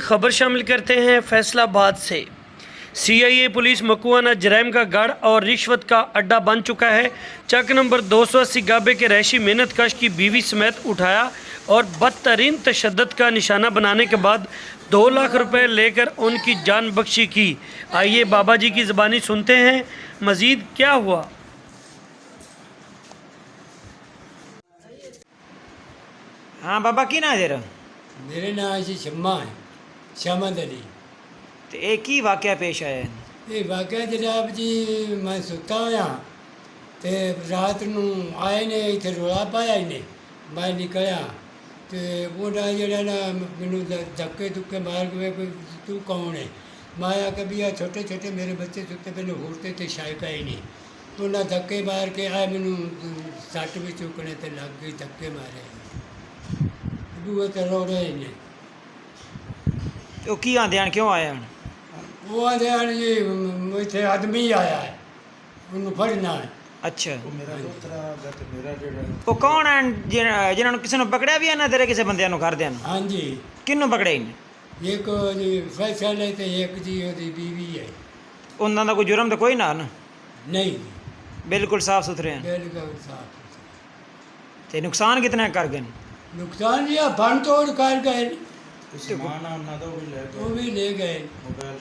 खबर शामिल करते हैं फैसलाबाद से। सीआईए पुलिस मकुआना जराइम का गढ़ और रिश्वत का अड्डा बन चुका है। चक नंबर 280 गाबे के रैशी मेहनत कश की बीवी समेत उठाया और बदतरीन तशद्दुद का निशाना बनाने के बाद 2 लाख रुपए लेकर उनकी जान बख्शी की। आइए बाबा जी की ज़बानी सुनते हैं मज़ीद क्या हुआ। हाँ बाबा की ना तेरा? मेरे नाम जी शम्मा है, शमद अली। तो एक ही वाक़या पेश आया है। ये वाकया जनाब जी मैं सुता होया तो रात नूं आए ने इत्थे रौला पाया इन्हें, मैं निकलिया तो वो जड़ा ना मैनू धक्के धुक्के मार के कोई तू कौन है। मैं आके भी छोटे छोटे मेरे बच्चे सुते मैंने होते थे शायका ही नहीं। उन्हें धक्के मार के आए मैनू सट भी चुकने ते लग गई, धक्के मारे बूहे ते रोड़े इन्हें। तो की आंदे हन क्यों आया हन? वो आते हैं जी इतने आदमी आया है, उन्होंने फड़ना है। अच्छा वो कौन है जिन्होंने किसी ने पकड़िया भी है ना तेरे किसी बंदे घर दे? हाँ जी, किन्नू पकड़े इन? एक जी फैसल है तो एक जी ओदी बीवी है। उन्होंने का कोई जुर्म तो कोई ना? नहीं, बिल्कुल साफ सुथरे हैं। बिल्कुल साफ। तो नुकसान कितना कर गए? नुकसान या भन तोड़ कर गए, सामान वो भी ले गए। मोबाइल